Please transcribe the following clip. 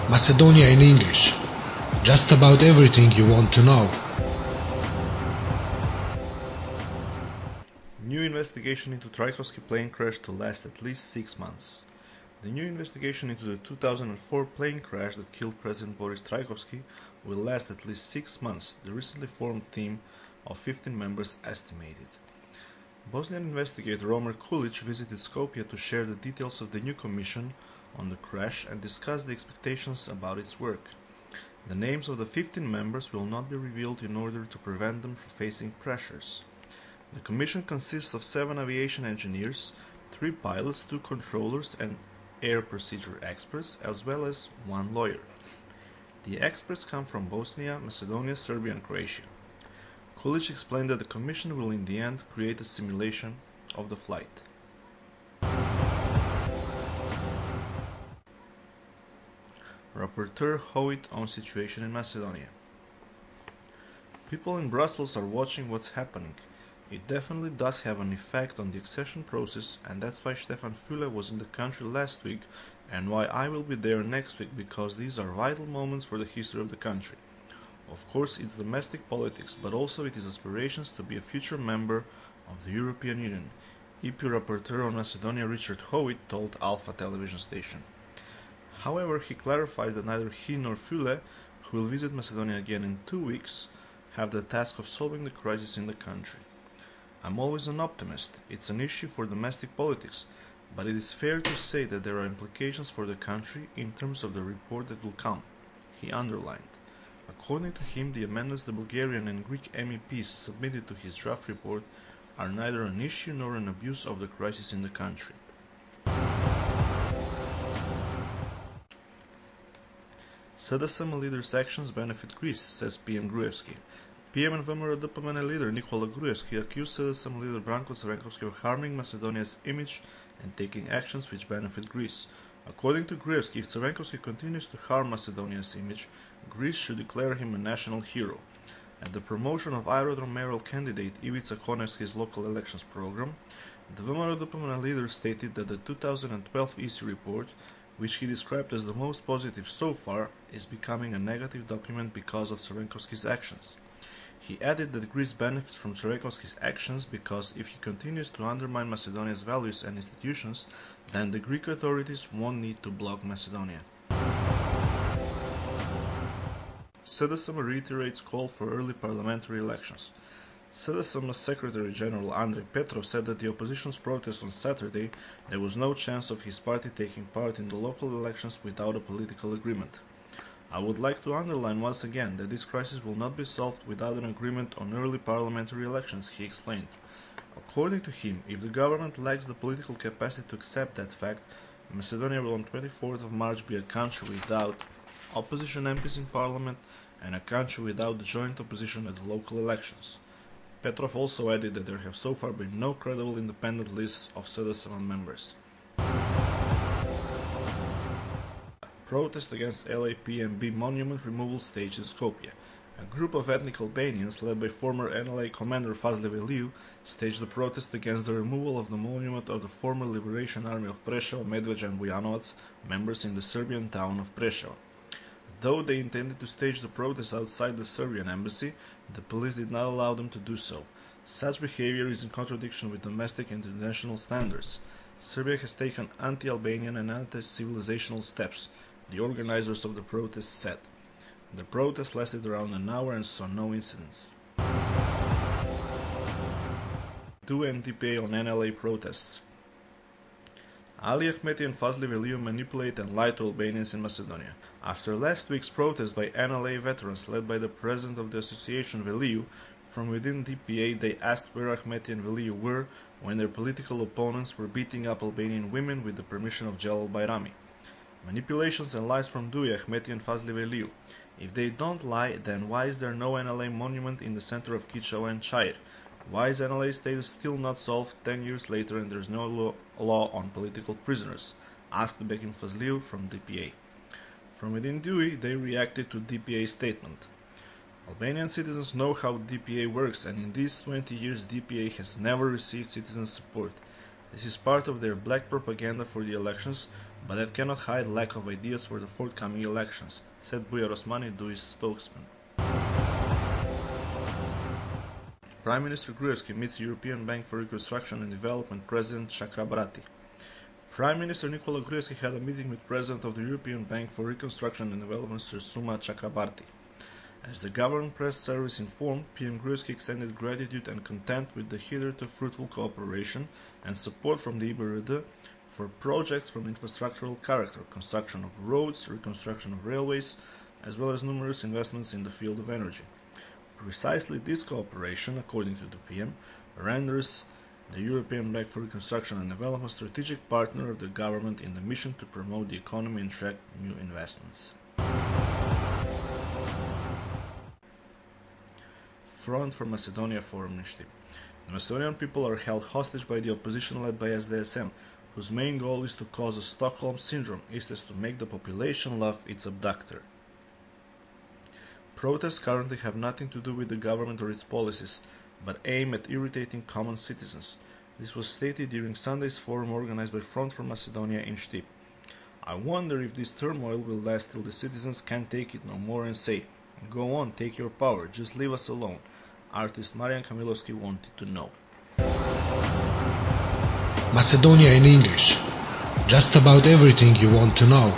Macedonia in English. Just about everything you want to know. New investigation into Trajkovski plane crash to last at least 6 months. The new investigation into the 2004 plane crash that killed President Boris Trajkovski will last at least 6 months, the recently formed team of 15 members estimated. Bosnian investigator Omer Kulic visited Skopje to share the details of the new commission on the crash and discuss the expectations about its work. The names of the 15 members will not be revealed in order to prevent them from facing pressures. The commission consists of 7 aviation engineers, 3 pilots, 2 controllers and air procedure experts, as well as 1 lawyer. The experts come from Bosnia, Macedonia, Serbia and Croatia. Kulic explained that the commission will in the end create a simulation of the flight. Rapporteur Howitt on situation in Macedonia. People in Brussels are watching what's happening. It definitely does have an effect on the accession process, and that's why Stefan Füle was in the country last week and why I will be there next week, because these are vital moments for the history of the country. Of course, it's domestic politics, but also it is aspirations to be a future member of the European Union, EP Rapporteur on Macedonia Richard Howitt told Alpha television station. However, he clarifies that neither he nor Füle, who will visit Macedonia again in 2 weeks, have the task of solving the crisis in the country. I'm always an optimist. It's an issue for domestic politics, but it is fair to say that there are implications for the country in terms of the report that will come, he underlined. According to him, the amendments the Bulgarian and Greek MEPs submitted to his draft report are neither an issue nor an abuse of the crisis in the country. SDSM leaders' actions benefit Greece, says PM Gruevski. PM and VMRO-DPMNE leader Nikola Gruevski accused SDSM leader Branko Crvenkovski of harming Macedonia's image and taking actions which benefit Greece. According to Gruevski, if Crvenkovski continues to harm Macedonia's image, Greece should declare him a national hero. At the promotion of Aerodrome mayoral candidate Ivica Konevski's local elections program, the VMRO-DPMNE leader stated that the 2012 EC report, which he described as the most positive so far, is becoming a negative document because of Crvenkovski's actions. He added that Greece benefits from Crvenkovski's actions because if he continues to undermine Macedonia's values and institutions, then the Greek authorities won't need to block Macedonia. SDSM reiterates call for early parliamentary elections. SDSM's Secretary General Andrei Petrov said that the opposition's protest on Saturday, there was no chance of his party taking part in the local elections without a political agreement. I would like to underline once again that this crisis will not be solved without an agreement on early parliamentary elections, he explained. According to him, if the government lacks the political capacity to accept that fact, Macedonia will on 24th of March be a country without opposition MPs in parliament and a country without the joint opposition at the local elections. Petrov also added that there have so far been no credible independent lists of SDSM members. Protest against LAPMB monument removal staged in Skopje. A group of ethnic Albanians led by former NLA commander Fazli Veliu staged a protest against the removal of the monument of the former Liberation Army of Preševo, Medveđa and Bujanovac members in the Serbian town of Preševo. Though they intended to stage the protest outside the Serbian embassy, the police did not allow them to do so. Such behavior is in contradiction with domestic and international standards. Serbia has taken anti-Albanian and anti-civilizational steps, the organizers of the protest said. The protest lasted around an hour and saw no incidents. DUI and DPA on NLA protests. Ali Ahmeti and Fazli Veliu manipulate and lie to Albanians in Macedonia. After last week's protest by NLA veterans led by the president of the association Veliu, from within DPA they asked where Ahmeti and Veliu were when their political opponents were beating up Albanian women with the permission of Jalal Bayrami. Manipulations and lies from DUI, Ahmeti and Fazli Veliu. If they don't lie, then why is there no NLA monument in the center of Kičevo and Čair? Why is NLA status still not solved 10 years later and there's no law on political prisoners? Asked Bekim Fazliu from DPA. From within DUI, they reacted to DPA's statement. Albanian citizens know how DPA works, and in these 20 years DPA has never received citizen support. This is part of their black propaganda for the elections, but that cannot hide lack of ideas for the forthcoming elections, said Bujar Osmani, DUI's spokesman. Prime Minister Gruevski meets European Bank for Reconstruction and Development President Chakrabarti. Prime Minister Nikola Gruevski had a meeting with President of the European Bank for Reconstruction and Development Sir Suma Chakrabarti. As the government press service informed, PM Gruevski extended gratitude and content with the hitherto fruitful cooperation and support from the IBRD for projects from infrastructural character, construction of roads, reconstruction of railways, as well as numerous investments in the field of energy. Precisely this cooperation, according to the PM, renders the European Bank for Reconstruction and Development strategic partner of the government in the mission to promote the economy and attract new investments. Front for Macedonia Forum in Štip. The Macedonian people are held hostage by the opposition led by SDSM, whose main goal is to cause a Stockholm syndrome, is to make the population love its abductor. Protests currently have nothing to do with the government or its policies, but aim at irritating common citizens. This was stated during Sunday's forum organized by Front for Macedonia in Štip. I wonder if this turmoil will last till the citizens can't take it no more and say, "Go on, take your power, just leave us alone," artist Marian Kamilovski wanted to know. Macedonia in English. Just about everything you want to know.